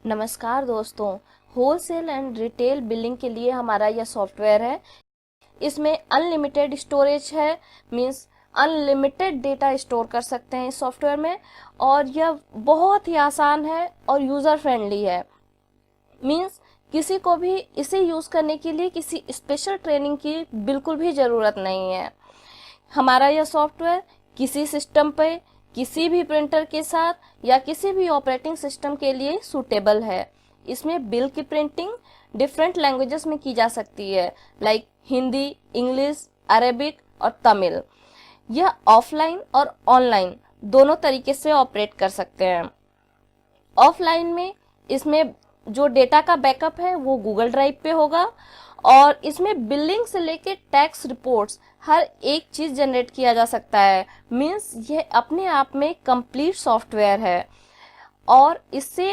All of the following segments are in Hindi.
नमस्कार दोस्तों, होलसेल एंड रिटेल बिलिंग के लिए हमारा यह सॉफ्टवेयर है। इसमें अनलिमिटेड स्टोरेज है, मींस अनलिमिटेड डेटा स्टोर कर सकते हैं इस सॉफ्टवेयर में। और यह बहुत ही आसान है और यूज़र फ्रेंडली है। मींस किसी को भी इसे यूज़ करने के लिए किसी स्पेशल ट्रेनिंग की बिल्कुल भी ज़रूरत नहीं है। हमारा यह सॉफ्टवेयर किसी सिस्टम पे, किसी भी प्रिंटर के साथ या किसी भी ऑपरेटिंग सिस्टम के लिए सूटेबल है। इसमें बिल की प्रिंटिंग डिफरेंट लैंग्वेजेस में की जा सकती है, लाइक हिंदी, इंग्लिश, अरेबिक और तमिल। यह ऑफलाइन और ऑनलाइन दोनों तरीके से ऑपरेट कर सकते हैं। ऑफलाइन में इसमें जो डेटा का बैकअप है वो गूगल ड्राइव पे होगा और इसमें बिलिंग से लेके टैक्स रिपोर्ट्स हर एक चीज जनरेट किया जा सकता है। मींस ये अपने आप में कंप्लीट सॉफ्टवेयर है और इससे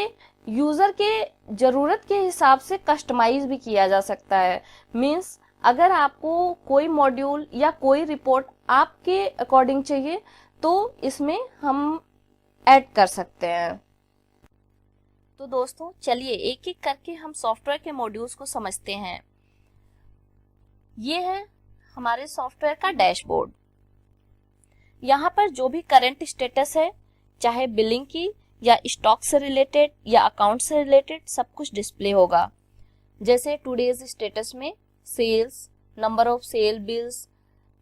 यूजर के जरूरत के हिसाब से कस्टमाइज भी किया जा सकता है। मींस अगर आपको कोई मॉड्यूल या कोई रिपोर्ट आपके अकॉर्डिंग चाहिए तो इसमें हम ऐड कर सकते हैं। तो दोस्तों चलिए एक एक करके हम सॉफ्टवेयर के मॉड्यूल्स को समझते हैं। ये है हमारे सॉफ्टवेयर का डैशबोर्ड। यहाँ पर जो भी करंट स्टेटस है, चाहे बिलिंग की या स्टॉक से रिलेटेड या अकाउंट से रिलेटेड, सब कुछ डिस्प्ले होगा। जैसे टुडेज स्टेटस में sales, number of sale bills,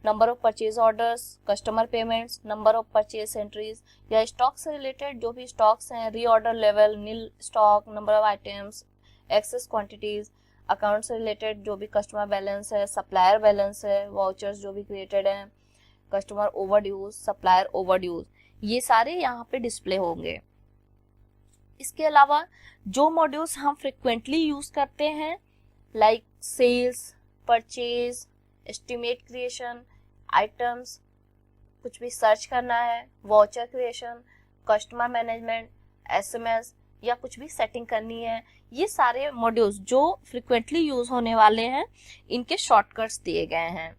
number of purchase orders, customer payments, number of purchase entries, या स्टॉक से रिलेटेड जो भी स्टॉक्स हैं, reorder level, nil stock, number of items, excess quantities. Account से रिलेटेड जो भी कस्टमर बैलेंस है, सप्लायर बैलेंस है, वाउचर्स जो भी क्रिएटेड हैं, कस्टमर ओवरड्यूज, सप्लायर ओवरड्यूज, ये सारे यहाँ पे डिस्प्ले होंगे। इसके अलावा जो मॉड्यूल्स हम फ्रिक्वेंटली यूज करते हैं, like sales, purchase, estimate creation, items, कुछ भी सर्च करना है, voucher creation, customer management, SMS, या कुछ भी सेटिंग करनी है, ये सारे मॉड्यूल्स जो फ्रिक्वेंटली यूज होने वाले हैं, इनके शॉर्टकट्स दिए गए हैं।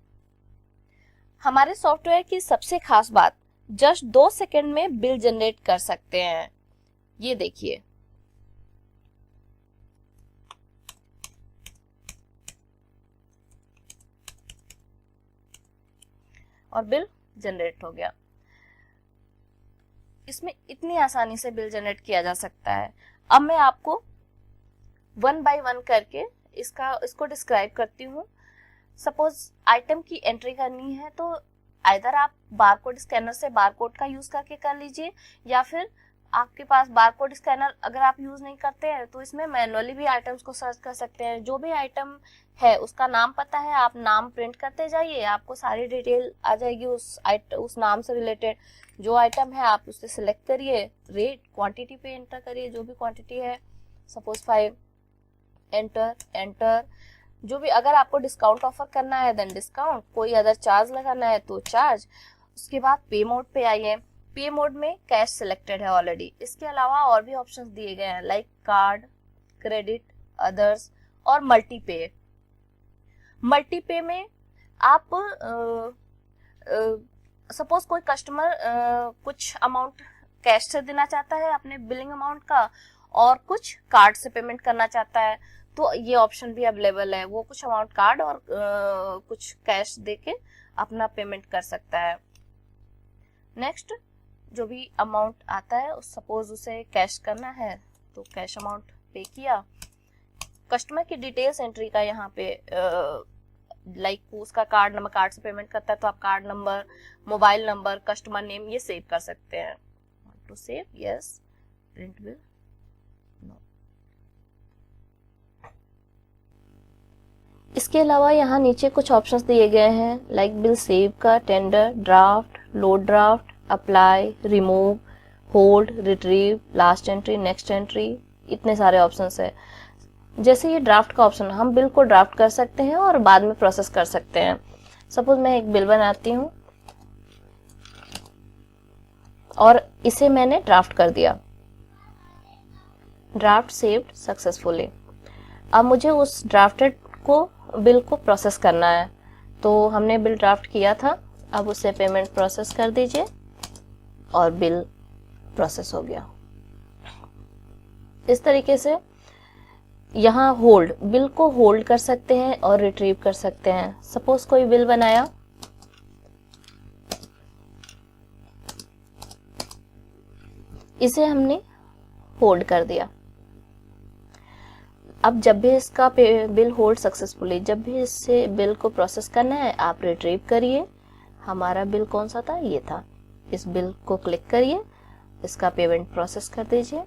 हमारे सॉफ्टवेयर की सबसे खास बात, जस्ट 2 सेकंड में बिल जनरेट कर सकते हैं। ये देखिए, और बिल जनरेट हो गया। इसमें इतनी आसानी से बिल जनरेट किया जा सकता है। अब मैं आपको 1 बाय 1 करके इसको डिस्क्राइब करती हूँ। सपोज आइटम की एंट्री करनी है तो आइदर आप बारकोड स्कैनर से बारकोड का यूज करके कर लीजिए, या फिर आपके पास बारकोड स्कैनर अगर आप यूज नहीं करते हैं तो इसमें मैनुअली भी आइटम्स को सर्च कर सकते हैं। जो भी आइटम है उसका नाम पता है, आप नाम प्रिंट करते जाइए, आपको सारी डिटेल आ जाएगी उस नाम से रिलेटेड। जो आइटम है आप उससे सिलेक्ट करिए, रेट, क्वांटिटी पे एंटर करिए, जो भी क्वांटिटी है, सपोज 5, एंटर। जो भी, अगर आपको डिस्काउंट ऑफर करना है देन डिस्काउंट, कोई अदर चार्ज लगाना है तो चार्ज। उसके बाद पे मोड पे आइए। पे मोड में कैश सिलेक्टेड है ऑलरेडी। इसके अलावा और भी ऑप्शंस दिए गए हैं, लाइक कार्ड, क्रेडिट, अदर्स और मल्टी पे। मल्टी पे में आप सपोज कोई कस्टमर कुछ अमाउंट कैश से देना चाहता है अपने बिलिंग अमाउंट का, और कुछ कार्ड से पेमेंट करना चाहता है, तो ये ऑप्शन भी अवेलेबल है। वो कुछ अमाउंट कार्ड और कुछ कैश देके अपना पेमेंट कर सकता है। नेक्स्ट, जो भी अमाउंट आता है, सपोज उसे कैश करना है तो कैश अमाउंट पे किया। कस्टमर की डिटेल्स एंट्री का यहाँ पे लाइक उसका कार्ड नंबर, कार्ड से पेमेंट करता है तो आप card number, mobile number, customer name ये सेव कर सकते हैं। To save, yes, print bill, no. इसके अलावा यहाँ नीचे कुछ ऑप्शंस दिए गए हैं, लाइक बिल सेव का, tender, draft, load draft, apply, remove, hold, retrieve, last entry, next entry, इतने सारे ऑप्शंस है। जैसे ये ड्राफ्ट का ऑप्शन, हम बिल को ड्राफ्ट कर सकते हैं और बाद में प्रोसेस कर सकते हैं। सपोज मैं एक बिल बनाती हूँ और इसे मैंने ड्राफ्ट कर दिया, ड्राफ्ट सेव्ड सक्सेसफुली। अब मुझे उस ड्राफ्टेड बिल को प्रोसेस करना है, तो हमने बिल ड्राफ्ट किया था, अब उसे पेमेंट प्रोसेस कर दीजिए और बिल प्रोसेस हो गया। इस तरीके से यहाँ होल्ड, बिल को होल्ड कर सकते हैं और रिट्रीव कर सकते हैं। सपोज कोई बिल बनाया, इसे हमने होल्ड कर दिया। अब जब भी इसका बिल होल्ड सक्सेसफुली, जब भी इससे बिल को प्रोसेस करना है आप रिट्रीव करिए। हमारा बिल कौन सा था, ये था। इस बिल को क्लिक करिए, इसका पेमेंट प्रोसेस कर दीजिए।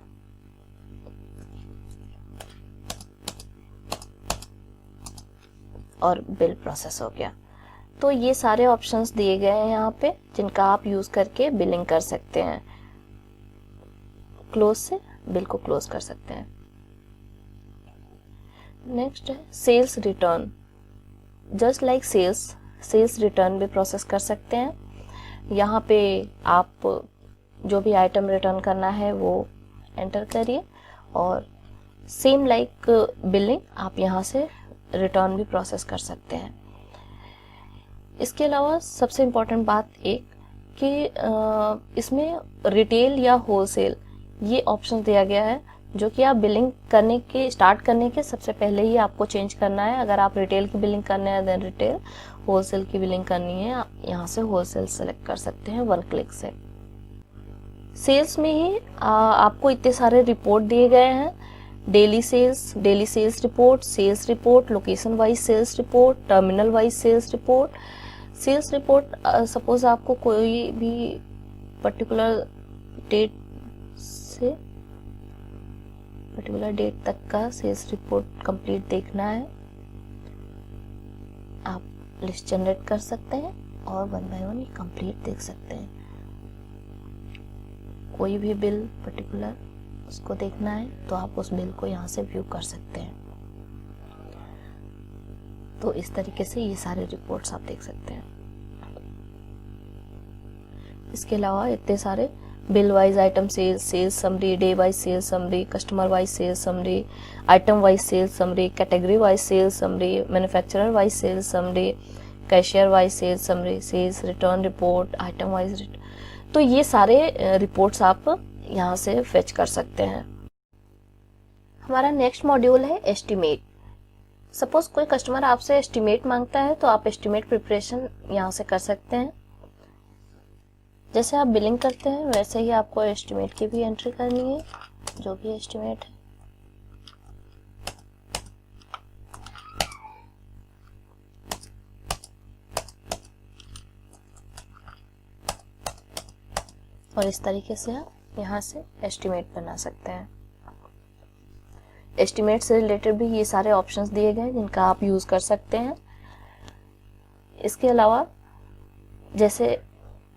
और बिल प्रोसेस हो गया। तो ये सारे ऑप्शंस दिए गए हैं यहाँ पे, जिनका आप यूज करके बिलिंग कर सकते हैं। क्लोज से बिल को क्लोज कर सकते हैं। नेक्स्ट है sales return. Just like sales return भी प्रोसेस कर सकते हैं। यहाँ पे आप जो भी आइटम रिटर्न करना है वो एंटर करिए और सेम लाइक बिलिंग आप यहाँ से रिटर्न भी प्रोसेस कर सकते हैं। इसके अलावा सबसे इम्पोर्टेंट बात एक कि इसमें रिटेल या होलसेल ये ऑप्शन दिया गया है, जो कि आप बिलिंग करने के स्टार्ट करने के सबसे पहले ही आपको चेंज करना है। अगर आप रिटेल की बिलिंग करना है देन रिटेल, होलसेल की बिलिंग करनी है आप यहाँ से होलसेल सेलेक्ट कर सकते हैं वन क्लिक से। सेल्स में ही आपको इतने सारे रिपोर्ट दिए गए हैं। Daily sales report, location wise sales report, terminal wise sales report. Suppose आपको कोई भी पर्टिकुलर डेट से पर्टिकुलर डेट तक का सेल्स रिपोर्ट कंप्लीट देखना है, आप लिस्ट जनरेट कर सकते हैं और वन बाय वन कंप्लीट देख सकते हैं। कोई भी बिल पर्टिकुलर उसको देखना है तो आप उस बिल को यहाँ से व्यू कर सकते हैं। तो इस तरीके से ये सारे रिपोर्ट्स आप देख सकते हैं। इसके अलावा इतने सारे bill wise item sales summary, day wise sales summary, customer wise sales summary, item wise sales summary, category wise sales summary, manufacturer wise sales summary, cashier wise sales summary, sales return report, item wise. तो ये सारे रिपोर्ट्स आप यहाँ से फेच कर सकते हैं। हमारा नेक्स्ट मॉड्यूल है एस्टिमेट। सपोज कोई कस्टमर आपसे एस्टिमेट मांगता है तो आप एस्टिमेट प्रिपरेशन यहाँ से कर सकते हैं। जैसे आप बिलिंग करते हैं वैसे ही आपको एस्टिमेट की भी एंट्री करनी है, जो भी एस्टिमेट है। और इस तरीके से आप यहाँ से एस्टिमेट बना सकते हैं। एस्टिमेट से रिलेटेड भी ये सारे ऑप्शंस दिए गए हैं जिनका आप यूज कर सकते हैं। इसके अलावा जैसे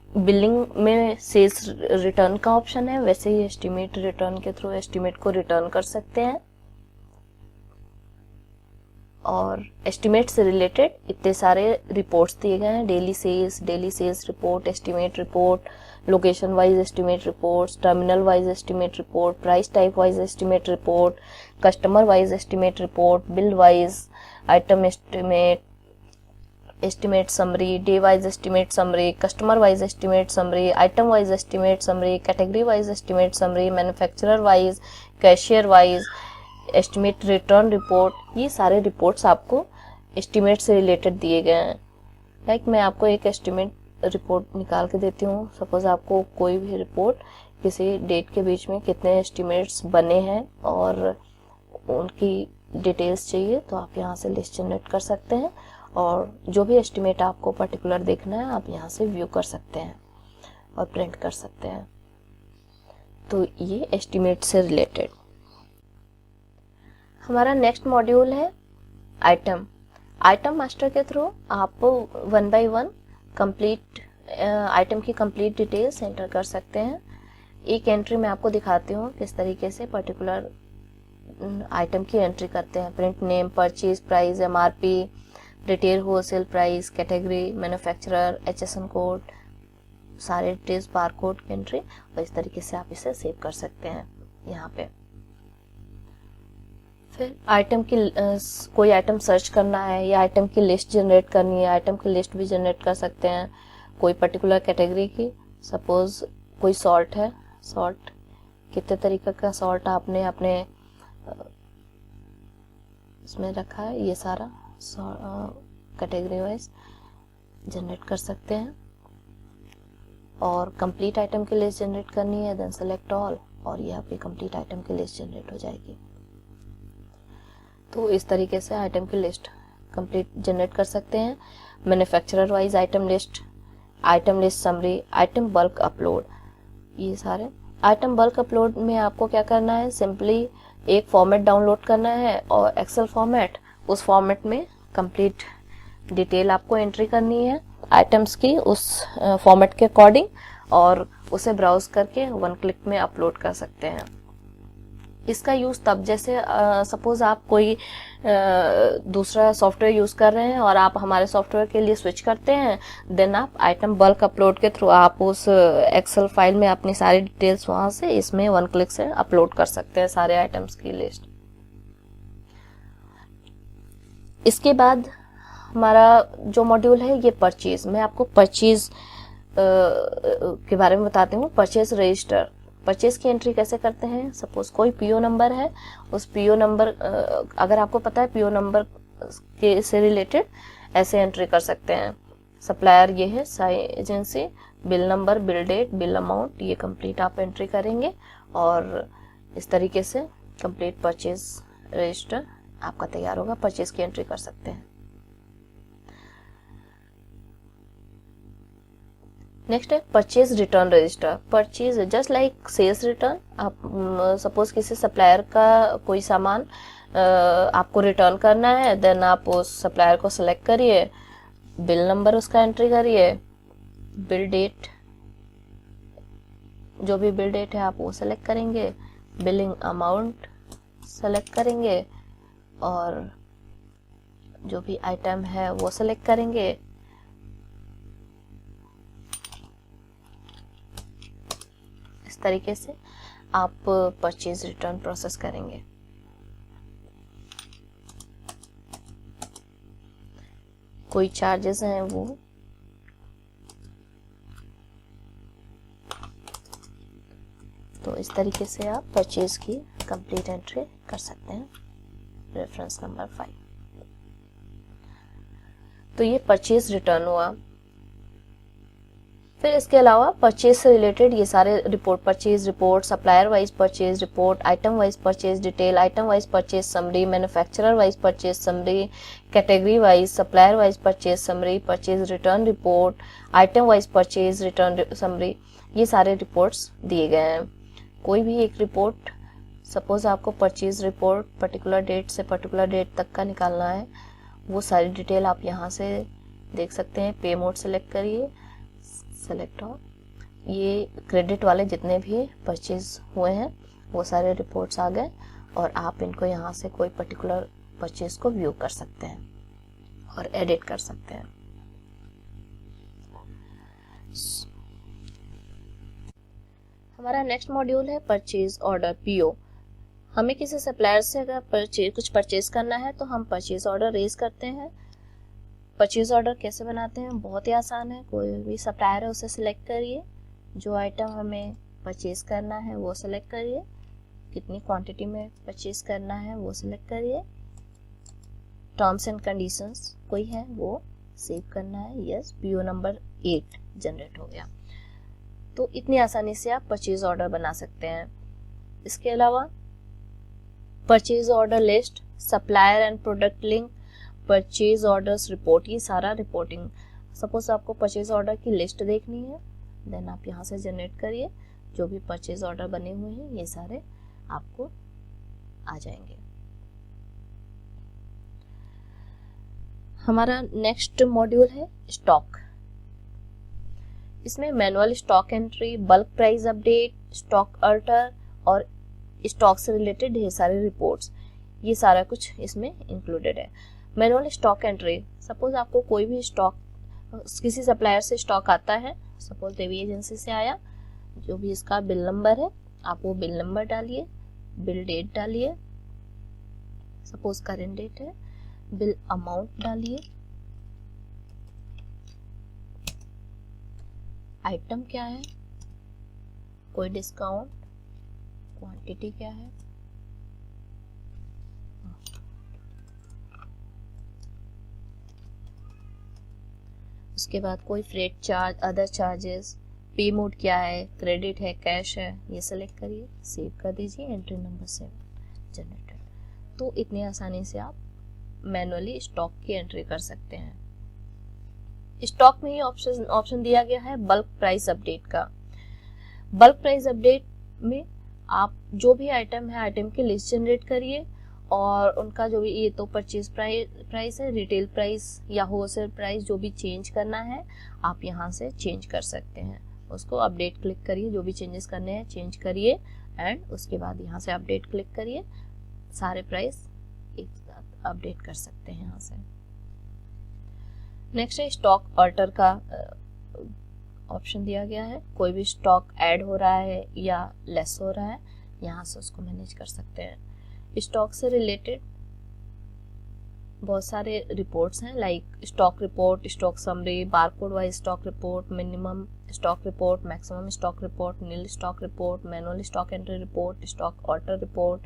बिलिंग में सेल्स रिटर्न का ऑप्शन है, वैसे ही एस्टिमेट रिटर्न के थ्रू एस्टिमेट को रिटर्न कर सकते हैं। और एस्टिमेट से रिलेटेड इतने सारे रिपोर्ट्स दिए गए हैं। Daily sales report, estimate report, location wise estimate reports, terminal wise estimate report, price type wise estimate report, customer wise estimate report, bill wise item estimate summary, day wise estimate summary, customer wise estimate summary, item wise estimate summary, category wise estimate summary, manufacturer wise, cashier wise estimate return report. ये सारे रिपोर्ट्स आपको एस्टिमेट से रिलेटेड दिए गए हैं। लाइक मैं आपको एक एस्टिमेट रिपोर्ट निकाल के देती हूँ। सपोज आपको कोई भी रिपोर्ट किसी डेट के बीच में कितने एस्टिमेट्स बने हैं और उनकी डिटेल्स चाहिए तो आप यहाँ से लिस्ट जनरेट कर सकते हैं और जो भी एस्टिमेट आपको पर्टिकुलर देखना है आप यहाँ से व्यू कर सकते हैं और प्रिंट कर सकते हैं। तो ये एस्टिमेट से रिलेटेड। हमारा नेक्स्ट मॉड्यूल है आइटम मास्टर के थ्रू आप one by one complete item की कंप्लीट डिटेल्स एंटर कर सकते हैं। एक एंट्री मैं आपको दिखाती हूँ किस तरीके से पर्टिकुलर आइटम की एंट्री करते हैं। Print name, purchase price, MRP, retail wholesale price, category, manufacturer, HSN code, सारे डिटेल्स, बार कोड की एंट्री। और इस तरीके से आप इसे सेव कर सकते हैं यहाँ पे। फिर आइटम की कोई आइटम सर्च करना है या आइटम की लिस्ट जनरेट करनी है, आइटम की लिस्ट भी जनरेट कर सकते हैं। कोई पर्टिकुलर कैटेगरी की, सपोज कोई सॉल्ट है, सॉल्ट कितने तरीके का सॉल्ट आपने अपने इसमें रखा है, ये सारा कैटेगरी वाइज जनरेट कर सकते हैं। और कंप्लीट आइटम की लिस्ट जनरेट करनी है, देन सेलेक्ट ऑल, और ये आपकी कंप्लीट आइटम की लिस्ट जनरेट हो जाएगी। तो इस तरीके से आइटम की लिस्ट कंप्लीट जनरेट कर सकते हैं। Manufacturer wise item list summary, item bulk upload, ये सारे आइटम बल्क अपलोड में आपको क्या करना है, सिंपली एक फॉर्मेट डाउनलोड करना है और एक्सेल फॉर्मेट, उस फॉर्मेट में कंप्लीट डिटेल आपको एंट्री करनी है आइटम्स की उस फॉर्मेट के अकॉर्डिंग, और उसे ब्राउज करके 1 क्लिक में अपलोड कर सकते हैं। इसका यूज़ तब, जैसे सपोज आप कोई दूसरा सॉफ्टवेयर यूज़ कर रहे हैं और आप हमारे सॉफ्टवेयर के लिए स्विच करते हैं, देन आप आइटम बल्क अपलोड के थ्रू आप उस एक्सेल फाइल में अपनी सारी डिटेल्स वहाँ से इसमें 1 क्लिक से अपलोड कर सकते हैं सारे आइटम्स की लिस्ट। इसके बाद हमारा जो मॉड्यूल है ये परचेज। मैं आपको परचेज के बारे में बताती हूँ। परचेज रजिस्टर, परचेज की एंट्री कैसे करते हैं। सपोज कोई पीओ नंबर है, उस पीओ नंबर अगर आपको पता है पीओ नंबर के से रिलेटेड ऐसे एंट्री कर सकते हैं। सप्लायर ये है, Sai agency, bill number, bill date, bill amount, ये कंप्लीट आप एंट्री करेंगे और इस तरीके से कंप्लीट परचेज रजिस्टर आपका तैयार होगा। परचेज की एंट्री कर सकते हैं। नेक्स्ट है purchase return register. Purchase just like sales return. आप सपोज किसी सप्लायर का कोई सामान आपको रिटर्न करना है, देन आप उस सप्लायर को सिलेक्ट करिए, बिल नंबर उसका एंट्री करिए, बिल डेट, जो भी बिल डेट है आप वो सेलेक्ट करेंगे, बिलिंग अमाउंट सेलेक्ट करेंगे और जो भी आइटम है वो सेलेक्ट करेंगे। इस तरीके से आप परचेज रिटर्न प्रोसेस करेंगे। कोई चार्जेस हैं वो तो इस तरीके से आप परचेज की कंप्लीट एंट्री कर सकते हैं। Reference number 5। तो ये परचेज रिटर्न हुआ। फिर इसके अलावा परचेज से रिलेटेड ये सारे report, purchase report, supplier wise purchase report, item wise purchase detail, item wise purchase summary, manufacturer wise purchase summary, category wise, supplier wise purchase summary, purchase return report, item wise purchase return summary, ये सारे रिपोर्ट्स दिए गए हैं। कोई भी एक रिपोर्ट, सपोज आपको परचेज रिपोर्ट पर्टिकुलर डेट से पर्टिकुलर डेट तक का निकालना है, वो सारी डिटेल आप यहाँ से देख सकते हैं। पे मोड सेलेक्ट करिए, सेलेक्ट ऑल, ये क्रेडिट वाले जितने भी परचेज हुए हैं वो सारे रिपोर्ट्स आ गए और आप इनको यहाँ से कोई पर्टिकुलर परचेज को व्यू कर सकते हैं और एडिट कर सकते हैं। हमारा नेक्स्ट मॉड्यूल है परचेज ऑर्डर, पीओ। हमें किसी सप्लायर से अगर कुछ परचेज करना है तो हम परचेज ऑर्डर रेज करते हैं। परचेज ऑर्डर कैसे बनाते हैं, बहुत ही आसान है। कोई भी सप्लायर है उसे सिलेक्ट करिए, जो आइटम हमें परचेज करना है वो सिलेक्ट करिए, कितनी क्वांटिटी में परचेज करना है वो सिलेक्ट करिए, टर्म्स एंड कंडीशंस कोई है वो सेव करना है, यस, पीओ नंबर 8 जनरेट हो गया। तो इतनी आसानी से आप परचेज ऑर्डर बना सकते हैं। इसके अलावा purchase order list, supplier and product link, purchase orders report, ये सारा रिपोर्टिंग। सपोज आपको परचेज ऑर्डर की लिस्ट देखनी है, देन आप यहाँ से जनरेट करिए, जो भी परचेज ऑर्डर बने हुए हैं ये सारे आपको आ जाएंगे। हमारा नेक्स्ट मॉड्यूल है स्टॉक। इसमें manual stock entry, bulk price update, stock alter और स्टॉक से रिलेटेड ढेर सारे रिपोर्ट्स, ये सारा कुछ इसमें इंक्लूडेड है। मैनुअल स्टॉक एंट्री, सपोज आपको कोई भी स्टॉक किसी सप्लायर से स्टॉक आता है, सपोज देवी एजेंसी से आया, जो भी इसका बिल नंबर है आप वो बिल नंबर डालिए, बिल डेट डालिए, सपोज करेंट डेट है, बिल अमाउंट डालिए, आइटम क्या है, कोई डिस्काउंट, क्वांटिटी क्या है, उसके बाद कोई फ्रेट चार्ज, अदर चार्जेस, पे मोड क्या है, क्रेडिट है, कैश है, ये सेलेक्ट करिए, सेव कर दीजिए, एंट्री नंबर 7 जनरेटेड। तो इतनी आसानी से आप मैनुअली स्टॉक की एंट्री कर सकते हैं। स्टॉक में ही ऑप्शन दिया गया है बल्क प्राइस अपडेट का। बल्क प्राइस अपडेट में आप जो भी आइटम है, आइटम की लिस्ट जनरेट करिए और उनका जो भी, ये तो परचेज प्राइस है, रिटेल प्राइस या होलसेल प्राइस जो भी चेंज करना है आप यहाँ से चेंज कर सकते हैं। उसको अपडेट क्लिक करिए, जो भी चेंजेस करने हैं चेंज करिए एंड उसके बाद यहाँ से अपडेट क्लिक करिए, सारे प्राइस एक साथ अपडेट कर सकते हैं यहाँ से। नेक्स्ट है स्टॉक ऑल्टर का ऑप्शन दिया गया है, कोई भी स्टॉक ऐड हो रहा है या लेस हो रहा है, यहाँ से उसको मैनेज कर सकते हैं। स्टॉक से रिलेटेड बहुत सारे रिपोर्ट्स हैं, like stock report, stock summary, barcode wise stock report, minimum stock report, maximum stock report, nil stock report, manual stock entry report, stock alter report,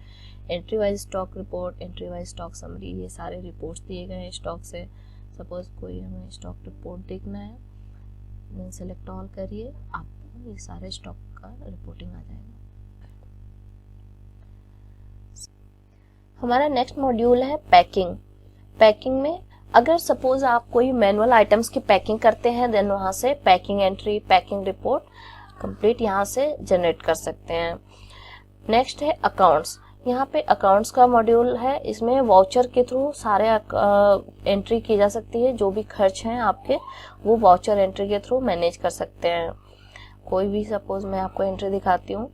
entry wise stock report, entry wise stock summary, ये सारे रिपोर्ट्स दिए गए हैं स्टॉक से। सपोज कोई हमें स्टॉक रिपोर्ट देखना है, देन सेलेक्ट ऑल करिए, आपको ये सारे स्टॉक का रिपोर्टिंग आ जाएगा। हमारा नेक्स्ट मॉड्यूल है पैकिंग। पैकिंग में अगर सपोज आप कोई मैनुअल आइटम्स की पैकिंग करते हैं, देन वहां से packing entry, packing report complete यहाँ से जनरेट कर सकते हैं। नेक्स्ट है अकाउंट्स। यहाँ पे अकाउंट्स का मॉड्यूल है, इसमें वाउचर के थ्रू सारे एंट्री की जा सकती है, जो भी खर्च हैं आपके वो वाउचर एंट्री के थ्रू मैनेज कर सकते हैं। कोई भी सपोज मैं आपको एंट्री दिखाती हूँ,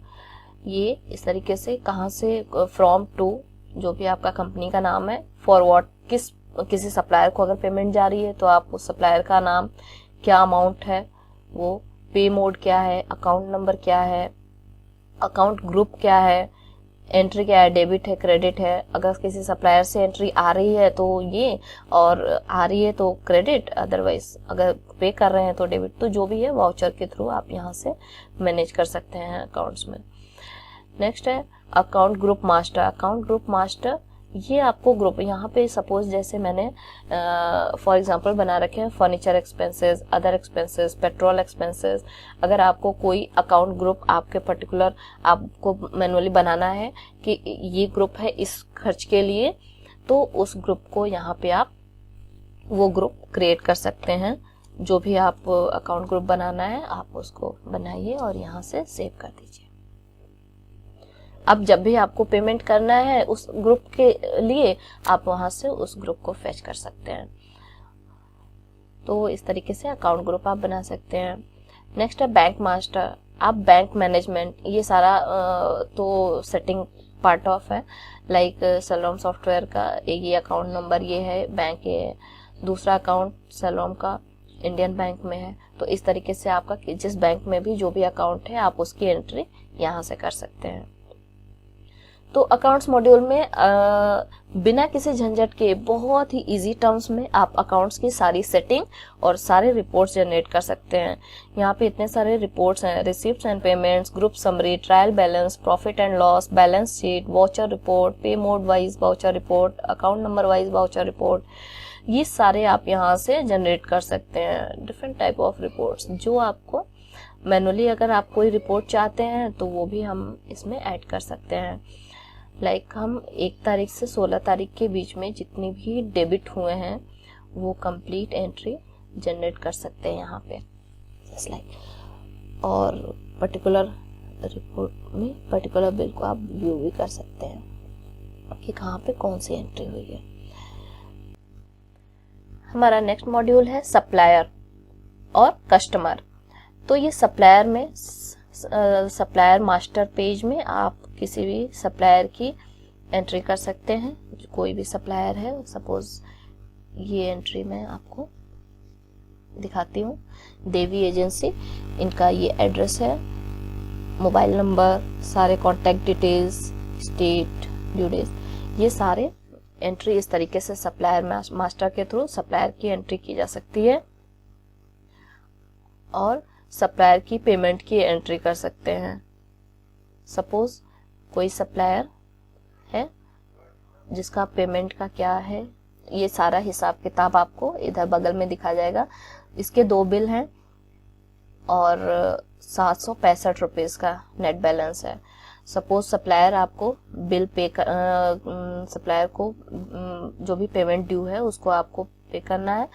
ये इस तरीके से कहाँ से, फ्रॉम टू, जो भी आपका कंपनी का नाम है, फॉर व्हाट, किसी सप्लायर को अगर पेमेंट जा रही है तो आप उस सप्लायर का नाम, क्या अमाउंट है वो, पे मोड क्या है, अकाउंट नंबर क्या है, अकाउंट ग्रुप क्या है, एंट्री क्या है, डेबिट है, क्रेडिट है, अगर किसी सप्लायर से एंट्री आ रही है तो ये, और आ रही है तो क्रेडिट, अदरवाइज अगर पे कर रहे हैं तो डेबिट, तो जो भी है वाउचर के थ्रू आप यहाँ से मैनेज कर सकते हैं अकाउंट्स में। नेक्स्ट है account group master. Account group master, ये आपको ग्रुप, यहाँ पे सपोज जैसे मैंने फॉर एग्जांपल बना रखे हैं furniture expenses, other expenses, petrol expenses. अगर आपको कोई अकाउंट ग्रुप आपके पर्टिकुलर आपको मैनुअली बनाना है कि ये ग्रुप है इस खर्च के लिए, तो उस ग्रुप को यहाँ पे आप वो ग्रुप क्रिएट कर सकते हैं। जो भी आप अकाउंट ग्रुप बनाना है आप उसको बनाइए और यहाँ से सेव कर दीजिए। अब जब भी आपको पेमेंट करना है उस ग्रुप के लिए, आप वहां से उस ग्रुप को फेच कर सकते हैं। तो इस तरीके से अकाउंट ग्रुप आप बना सकते हैं। नेक्स्ट है बैंक मास्टर। आप बैंक मैनेजमेंट, ये सारा तो सेटिंग पार्ट ऑफ है, लाइक सेलोम सॉफ्टवेयर का एक ये अकाउंट नंबर ये है, बैंक ये है, दूसरा अकाउंट सेलोम का इंडियन बैंक में है। तो इस तरीके से आपका जिस बैंक में भी जो भी अकाउंट है आप उसकी एंट्री यहाँ से कर सकते हैं। तो अकाउंट्स मॉड्यूल में बिना किसी झंझट के बहुत ही इजी टर्म्स में आप अकाउंट्स की सारी सेटिंग और सारे रिपोर्ट्स जनरेट कर सकते हैं। यहाँ पे इतने सारे रिपोर्ट्स हैं, receipts and payments, group summary, trial balance, profit and loss, balance sheet, voucher report, pay mode wise voucher report, account number wise voucher report, ये सारे आप यहाँ से जनरेट कर सकते हैं। डिफरेंट टाइप ऑफ रिपोर्ट्स जो आपको मैनुअली अगर आप कोई रिपोर्ट चाहते हैं तो वो भी हम इसमें ऐड कर सकते हैं। लाइक हम 1 तारीख से 16 तारीख के बीच में जितनी भी डेबिट हुए हैं वो कंप्लीट एंट्री जनरेट कर सकते हैं यहाँ पे, जस्ट लाइक। और पर्टिकुलर रिपोर्ट में पर्टिकुलर बिल को आप व्यू भी कर सकते हैं कि कहाँ पे कौन सी एंट्री हुई है। हमारा नेक्स्ट मॉड्यूल है सप्लायर और कस्टमर। तो ये सप्लायर में सप्लायर मास्टर पेज में आप किसी भी सप्लायर की एंट्री कर सकते हैं। कोई भी सप्लायर है, सपोज ये एंट्री मैं आपको दिखाती हूँ, देवी एजेंसी, इनका ये एड्रेस है, मोबाइल नंबर, सारे contact details, state, due date, ये सारे एंट्री इस तरीके से सप्लायर मास्टर के थ्रू सप्लायर की एंट्री की जा सकती है। और सप्लायर की पेमेंट की एंट्री कर सकते हैं। सपोज कोई सप्लायर है जिसका पेमेंट का क्या है, ये सारा हिसाब किताब आपको इधर बगल में दिखा जाएगा। इसके 2 बिल हैं और 765 रुपीज़ का नेट बैलेंस है। सपोज सप्लायर आपको बिल पे सप्लायर को जो भी पेमेंट ड्यू है उसको आपको पे करना है,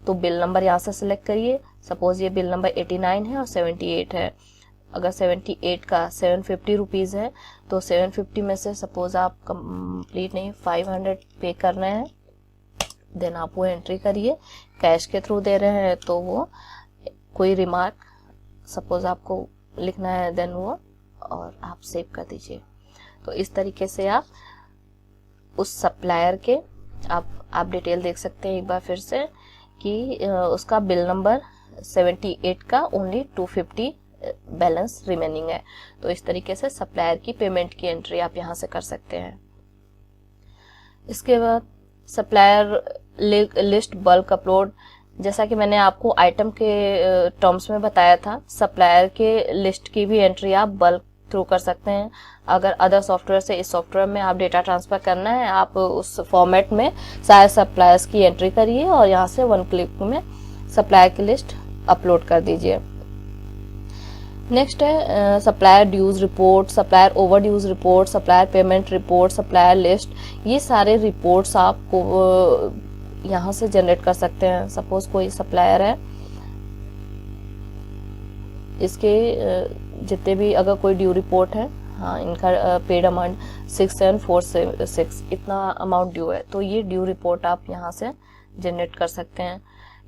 तो बिल नंबर यहाँ से सिलेक्ट करिए। सपोज ये बिल नंबर 89 है और 78 है। अगर 78 का 750 रुपीज़ है तो 750 में से सपोज आप कंप्लीट नहीं 500 पे कर रहे हैं, देन आप वो एंट्री करिए। कैश के थ्रू दे रहे हैं तो वो कोई रिमार्क सपोज आपको लिखना है, देन वो और आप सेव कर दीजिए। तो इस तरीके से आप उस सप्लायर के आप डिटेल देख सकते हैं एक बार फिर से कि उसका बिल नंबर 78 का ओनली 250 बैलेंस रिमेनिंग है। तो इस तरीके से सप्लायर की पेमेंट की एंट्री आप यहाँ से कर सकते हैं। इसके बाद सप्लायर लिस्ट बल्क अपलोड, जैसा कि मैंने आपको आइटम के टर्म्स में बताया था, सप्लायर के लिस्ट की भी एंट्री आप बल्क थ्रू कर सकते हैं। अगर अदर सॉफ्टवेयर से इस सॉफ्टवेयर में आप डेटा ट्रांसफर करना है, आप उस फॉर्मेट में सारे सप्लायर्स की एंट्री करिए और यहाँ से 1 क्लिक में सप्लायर की लिस्ट अपलोड कर दीजिए। नेक्स्ट है supplier dues report, supplier over dues report, supplier payment report, supplier list. ये सारे रिपोर्ट्स आपको यहाँ से जनरेट कर सकते हैं। सपोज कोई सप्लायर है, इसके जितने भी अगर कोई ड्यू रिपोर्ट है, हाँ इनका पेड अमाउंट 6746 इतना अमाउंट ड्यू है, तो ये ड्यू रिपोर्ट आप यहाँ से जनरेट कर सकते हैं।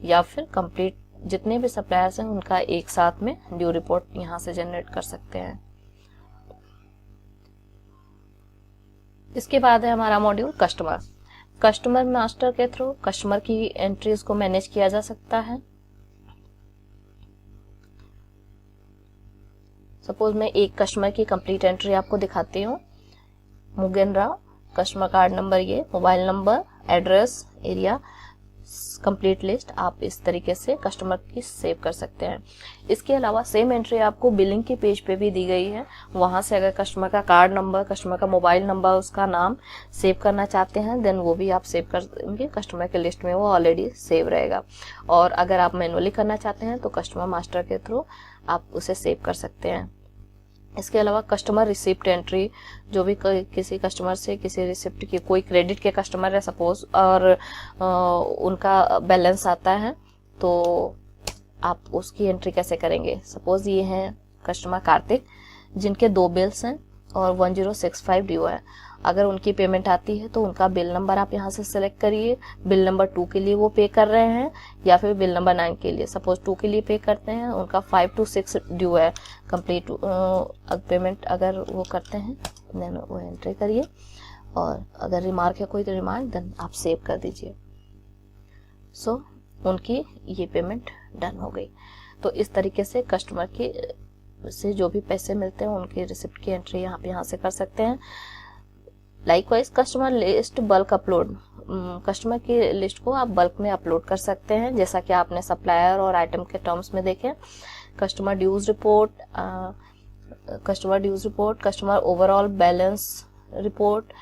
या फिर कंप्लीट जितने भी सप्लायर्स हैं उनका एक साथ में ड्यू रिपोर्ट यहाँ से जनरेट कर सकते हैं। इसके बाद है हमारा मॉड्यूल कस्टमर। कस्टमर मास्टर के थ्रू कस्टमर की एंट्रीज को मैनेज किया जा सकता है। सपोज मैं एक कस्टमर की कंप्लीट एंट्री आपको दिखाती हूँ। Mugen Rao, customer card number ये, mobile number, address, area, complete list आप इस तरीके से कस्टमर की सेव कर सकते हैं। इसके अलावा सेम एंट्री आपको बिलिंग के पेज पे भी दी गई है। वहां से अगर कस्टमर का कार्ड नंबर, कस्टमर का मोबाइल नंबर, उसका नाम सेव करना चाहते हैं, देन वो भी आप सेव कर देंगे। कस्टमर के लिस्ट में वो ऑलरेडी सेव रहेगा। और अगर आप मैनुअली करना चाहते हैं तो कस्टमर मास्टर के थ्रू आप उसे सेव कर सकते हैं। इसके अलावा कस्टमर रिसिप्ट एंट्री, जो भी किसी कस्टमर से किसी रिसिप्ट की, कोई क्रेडिट के कस्टमर है सपोज और उनका बैलेंस आता है, तो आप उसकी एंट्री कैसे करेंगे। सपोज ये हैं कस्टमर कार्तिक, जिनके 2 बिल्स हैं और 1065 ड्यू है। अगर उनकी पेमेंट आती है तो उनका बिल नंबर आप यहाँ से सिलेक्ट करिए। बिल नंबर 2 के लिए वो पे कर रहे हैं या फिर बिल नंबर 9 के लिए। सपोज 2 के लिए पे करते हैं, उनका 5 to 6 ड्यू है कंप्लीट पेमेंट अगर वो करते हैं, देन वो एंट्री करिए। और अगर रिमार्क है कोई तो रिमार्क, देन आप सेव कर दीजिए। सो उनकी ये पेमेंट डन हो गई। तो इस तरीके से कस्टमर की से जो भी पैसे मिलते हैं उनकी रिसिप्ट की एंट्री यहाँ से कर सकते हैं। Likewise customer list bulk upload, customer की लिस्ट को आप बल्क में अपलोड कर सकते हैं, जैसा कि आपने सप्लायर और आइटम के टर्म्स में देखे। Customer dues report, customer overall balance report,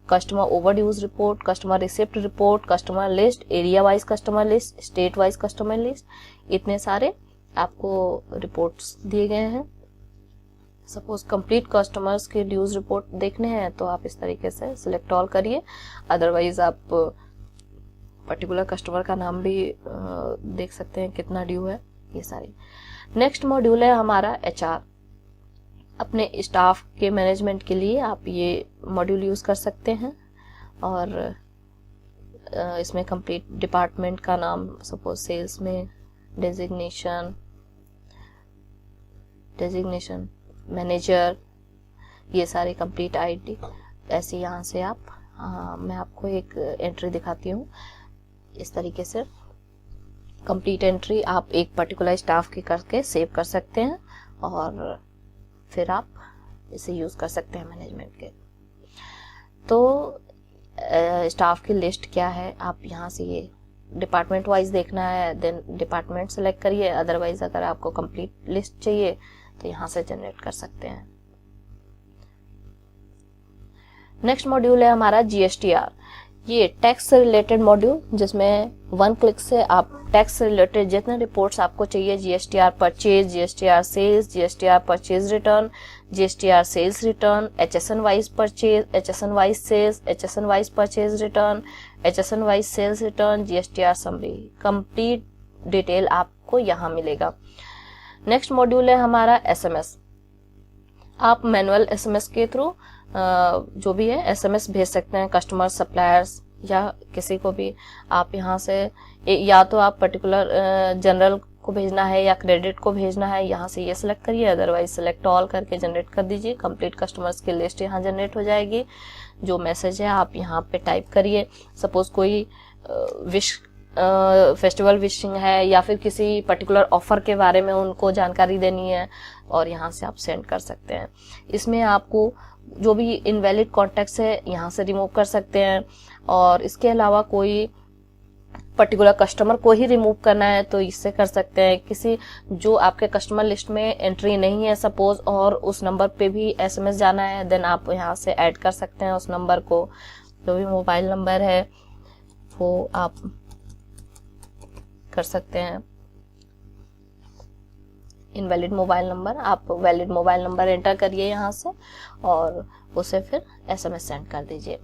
customer over dues report, customer receipt report, customer list, area wise customer list, state wise customer list, इतने सारे आपको रिपोर्ट्स दिए गए हैं। सपोज कंप्लीट कस्टमर्स के ड्यूज रिपोर्ट देखने हैं तो आप इस तरीके से सिलेक्ट ऑल करिए। अदरवाइज आप पर्टिकुलर कस्टमर का नाम भी देख सकते हैं कितना ड्यू है, ये सारी। नेक्स्ट मॉड्यूल है हमारा HR। अपने स्टाफ के मैनेजमेंट के लिए आप ये मॉड्यूल यूज कर सकते हैं और इसमें कंप्लीट डिपार्टमेंट का नाम, सपोज सेल्स में डेजिग्नेशन मैनेजर, ये सारी कंप्लीट आईडी ऐसे यहाँ से आप मैं आपको एक एंट्री दिखाती हूँ। इस तरीके से कंप्लीट एंट्री आप एक पर्टिकुलर स्टाफ की करके सेव कर सकते हैं और फिर आप इसे यूज कर सकते हैं मैनेजमेंट के। तो स्टाफ की लिस्ट क्या है, आप यहाँ से ये डिपार्टमेंट वाइज देखना है, देन डिपार्टमेंट सेलेक्ट करिए। अदरवाइज अगर आपको कंप्लीट लिस्ट चाहिए तो यहाँ से जनरेट कर सकते हैं। नेक्स्ट मॉड्यूल है हमारा GSTR। ये टैक्स से रिलेटेड मॉड्यूल, जिसमें वन क्लिक से आप टैक्स से रिलेटेड जितने रिपोर्ट्स आपको चाहिए, GSTR purchase, GSTR sales, GSTR purchase return, GSTR sales return, HSN wise purchase, HSN wise sales, HSN wise purchase return, HSN wise sales return, GSTR summary, complete detail आपको यहाँ मिलेगा। नेक्स्ट मॉड्यूल है हमारा SMS। आप मैनुअल SMS के थ्रू जो भी है SMS भेज सकते हैं, कस्टमर, सप्लायर्स या किसी को भी। आप यहाँ से या तो आप पर्टिकुलर जनरल को भेजना है या क्रेडिट को भेजना है, यहाँ से ये सिलेक्ट करिए, अदरवाइज सिलेक्ट ऑल करके जनरेट कर दीजिए। कंप्लीट कस्टमर्स की लिस्ट यहाँ जनरेट हो जाएगी। जो मैसेज है आप यहाँ पे टाइप करिए। सपोज कोई विश फेस्टिवल विशिंग है या फिर किसी पर्टिकुलर ऑफर के बारे में उनको जानकारी देनी है, और यहाँ से आप सेंड कर सकते हैं। इसमें आपको जो भी इनवैलिड कॉन्टैक्ट्स है यहाँ से रिमूव कर सकते हैं, और इसके अलावा कोई पर्टिकुलर कस्टमर को ही रिमूव करना है तो इससे कर सकते हैं। किसी जो आपके कस्टमर लिस्ट में एंट्री नहीं है सपोज, और उस नंबर पे भी SMS जाना है, देन आप यहाँ से ऐड कर सकते हैं उस नंबर को। जो भी मोबाइल नंबर है वो आप कर सकते हैं। इनवैलिड मोबाइल नंबर, आप वैलिड मोबाइल नंबर एंटर करिए यहाँ से और उसे फिर SMS सेंड कर दीजिए।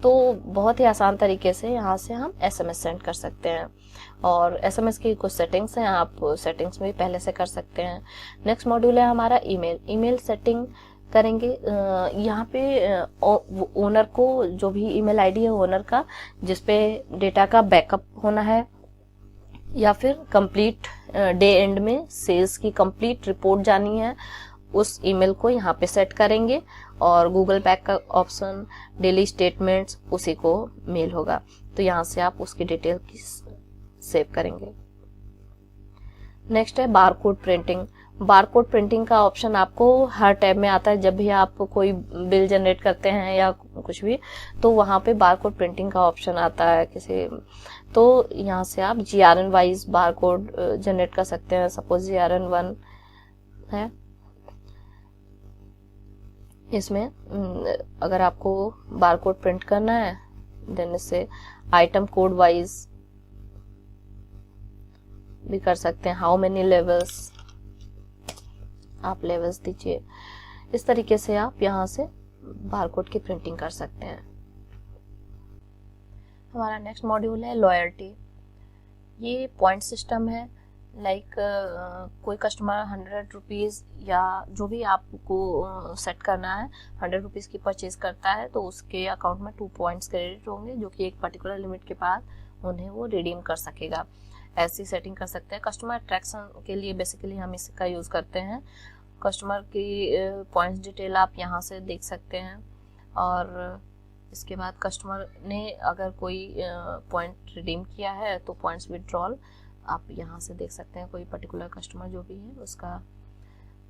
तो बहुत ही आसान तरीके से यहाँ से हम SMS सेंड कर सकते हैं। और SMS की कुछ सेटिंग्स हैं, आप सेटिंग्स भी पहले से कर सकते हैं। नेक्स्ट मॉड्यूल है हमारा ईमेल सेटिंग करेंगे। यहाँ पे ओनर को जो भी ईमेल आईडी है ओनर का, जिसपे डेटा का बैकअप होना है, या फिर कंप्लीट डे एंड में सेल्स की कंप्लीट रिपोर्ट जानी है, उस ईमेल को यहाँ पे सेट करेंगे। और गूगल बैक का ऑप्शन, डेली स्टेटमेंट्स, उसी को मेल होगा, तो यहाँ से आप उसकी डिटेल की सेव करेंगे। नेक्स्ट है बारकोड प्रिंटिंग। बारकोड प्रिंटिंग का ऑप्शन आपको हर टैब में आता है। जब भी आप कोई बिल जनरेट करते हैं या कुछ भी, तो वहाँ पे बारकोड प्रिंटिंग का ऑप्शन आता है किसी, तो यहाँ से आप GRN वाइज बारकोड जनरेट कर सकते हैं। सपोज GRN 1 है, इसमें अगर आपको बारकोड प्रिंट करना है, देन इससे आइटम कोड वाइज भी कर सकते हैं। हाउ मेनी लेवल्स, आप लेवल्स दीजिए। इस तरीके से आप यहाँ से बारकोड की प्रिंटिंग कर सकते हैं। हमारा नेक्स्ट मॉड्यूल है लॉयल्टी। ये पॉइंट सिस्टम है। लाइक कोई कस्टमर 100 रुपीज़ या जो भी आपको सेट करना है, 100 रुपीज़ की परचेज करता है तो उसके अकाउंट में 2 पॉइंट्स क्रेडिट होंगे, जो कि एक पर्टिकुलर लिमिट के बाद उन्हें वो रिडीम कर सकेगा। ऐसी सेटिंग कर सकते हैं। कस्टमर अट्रैक्शन के लिए बेसिकली हम इसका यूज़ करते हैं। कस्टमर की पॉइंट्स डिटेल आप यहाँ से देख सकते हैं, और इसके बाद कस्टमर ने अगर कोई पॉइंट रिडीम किया है तो पॉइंट्स विड्रॉल आप यहाँ से देख सकते हैं। कोई पर्टिकुलर कस्टमर जो भी है उसका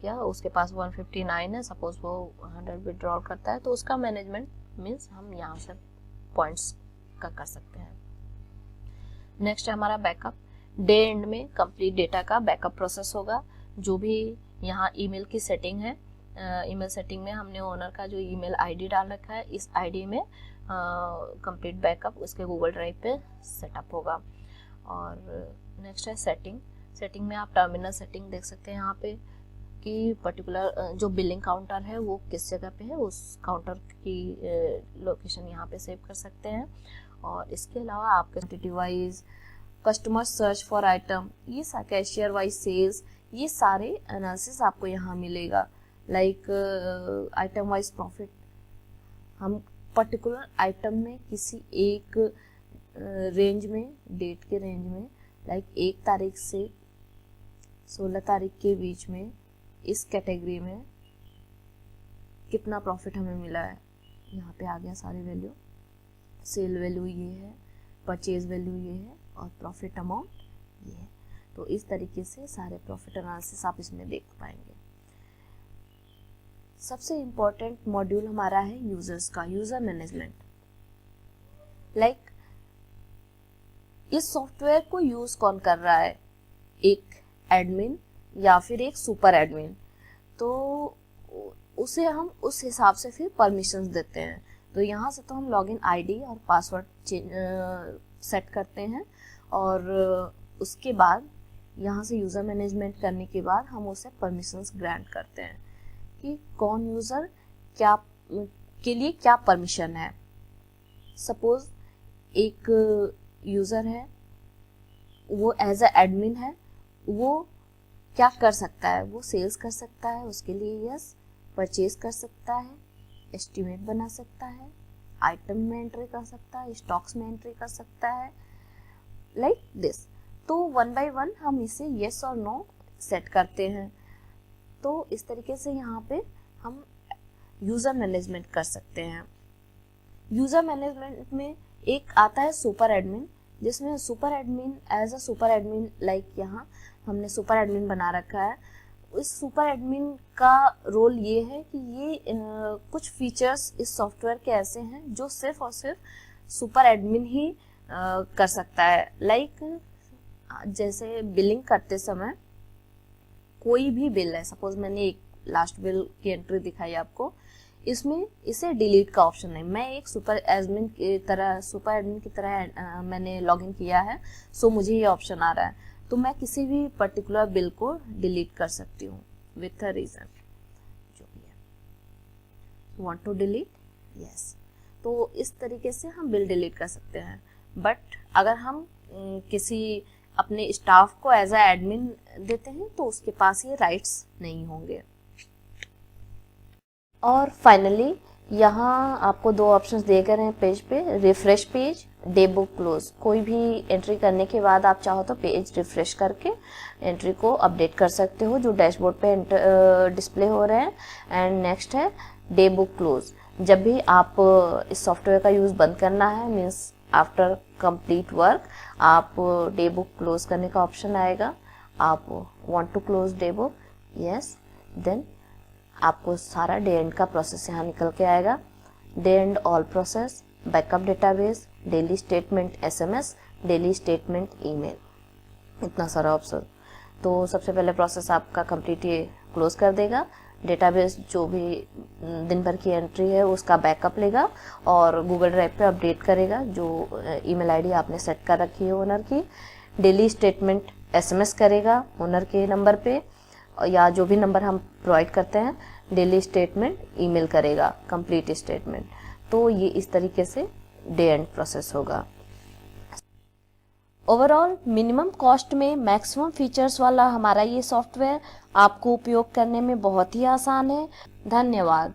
या उसके पास 159 है, सपोज वो 100 विड्रॉल करता है, तो उसका मैनेजमेंट मीन्स हम यहाँ से पॉइंट्स का कर सकते हैं। नेक्स्ट है हमारा बैकअप। डे एंड में कंप्लीट डेटा का बैकअप प्रोसेस होगा। जो भी यहाँ ईमेल की सेटिंग है, ईमेल सेटिंग में हमने ओनर का जो ईमेल आईडी डाल रखा है, इस आईडी में कंप्लीट बैकअप उसके गूगल ड्राइव पे सेटअप होगा। और नेक्स्ट है सेटिंग में आप टर्मिनल सेटिंग देख सकते हैं यहाँ पे कि पर्टिकुलर जो बिलिंग काउंटर है वो किस जगह पे है, उस काउंटर की लोकेशन यहाँ पे सेव कर सकते हैं। और इसके अलावा आपके quantity wise, customer search for item, ये कैशियर वाइज सेल्स, ये सारे एनालिसिस आपको यहाँ मिलेगा। लाइक आइटम वाइज प्रॉफिट, हम पर्टिकुलर आइटम में किसी एक रेंज में, डेट के रेंज में, लाइक 1 तारीख से 16 तारीख के बीच में इस कैटेगरी में कितना प्रॉफिट हमें मिला है, यहाँ पे आ गया सारी वैल्यू। सेल वैल्यू ये है, परचेज वैल्यू ये है, और प्रॉफिट अमाउंट ये है। तो इस तरीके से सारे प्रॉफिट एनालिसिस आप इसमें देख पाएंगे। सबसे इम्पोर्टेंट मॉड्यूल हमारा है यूजर्स का, यूजर मैनेजमेंट। लाइक इस सॉफ्टवेयर को यूज कौन कर रहा है, एक एडमिन या फिर एक सुपर एडमिन, तो उसे हम उस हिसाब से फिर परमिशंस देते हैं। तो यहाँ से तो हम लॉगिन आईडी और पासवर्ड सेट करते हैं, और उसके बाद यहाँ से यूज़र मैनेजमेंट करने के बाद हम उसे परमिशंस ग्रांट करते हैं कि कौन यूज़र क्या के लिए क्या परमिशन है। सपोज एक यूज़र है, वो एज अ एडमिन है, वो क्या कर सकता है, वो सेल्स कर सकता है, उसके लिए यस, परचेज कर सकता है, एस्टिमेट बना सकता है, आइटम में एंट्री कर सकता है, स्टॉक्स में एंट्री कर सकता है, लाइक दिस। तो वन बाय वन हम इसे यस और नो सेट करते हैं। तो इस तरीके से यहाँ पे हम यूज़र मैनेजमेंट कर सकते हैं। यूज़र मैनेजमेंट में एक आता है सुपर एडमिन, जिसमें super admin as a super admin, like यहाँ हमने सुपर एडमिन बना रखा है। इस सुपर एडमिन का रोल ये है कि ये कुछ फीचर्स इस सॉफ्टवेयर के ऐसे हैं जो सिर्फ और सिर्फ सुपर एडमिन ही कर सकता है। लाइक जैसे बिलिंग करते समय कोई भी बिल है, सपोज मैंने एक लास्ट बिल की एंट्री दिखाई आपको, इसमें इसे डिलीट का ऑप्शन नहीं, मैं एक सुपर एडमिन की तरह मैंने लॉगिन किया है, सो मुझे ये ऑप्शन आ रहा है। तो मैं किसी भी पर्टिकुलर बिल को डिलीट कर सकती हूँ विथ अ रीजन, जो भी है। Want to delete, yes. तो इस तरीके से हम बिल डिलीट कर सकते हैं। बट अगर हम किसी अपने स्टाफ को एज अ एडमिन देते हैं तो उसके पास ये राइट्स नहीं होंगे। और फाइनली यहाँ आपको दो ऑप्शंस दिए गए हैं पेज पे, refresh page, day book close. कोई भी एंट्री करने के बाद आप चाहो तो पेज रिफ्रेश करके एंट्री को अपडेट कर सकते हो जो डैशबोर्ड पे डिस्प्ले हो रहे हैं। एंड नेक्स्ट है डे बुक क्लोज। जब भी आप इस सॉफ्टवेयर का यूज़ बंद करना है, मीन्स आफ्टर कंप्लीट वर्क, आप डे बुक क्लोज करने का ऑप्शन आएगा। आप want to close day book, yes, then आपको सारा डे एंड का प्रोसेस यहाँ निकल के आएगा। Day and all process, backup database, daily statement SMS, daily statement email, इतना सारा ऑप्शन। तो सबसे पहले प्रोसेस आपका कंप्लीट ये क्लोज कर देगा। डेटाबेस जो भी दिन भर की एंट्री है उसका बैकअप लेगा और गूगल ड्राइव पे अपडेट करेगा जो ईमेल आईडी आपने सेट कर रखी है ओनर की। डेली स्टेटमेंट एसएमएस करेगा ओनर के नंबर पे, या जो भी नंबर हम प्रोवाइड करते हैं। डेली स्टेटमेंट ईमेल करेगा कंप्लीट स्टेटमेंट। तो ये इस तरीके से डे एंड प्रोसेस होगा। ओवरऑल मिनिमम कॉस्ट में मैक्सिमम फीचर्स वाला हमारा ये सॉफ्टवेयर आपको उपयोग करने में बहुत ही आसान है। धन्यवाद।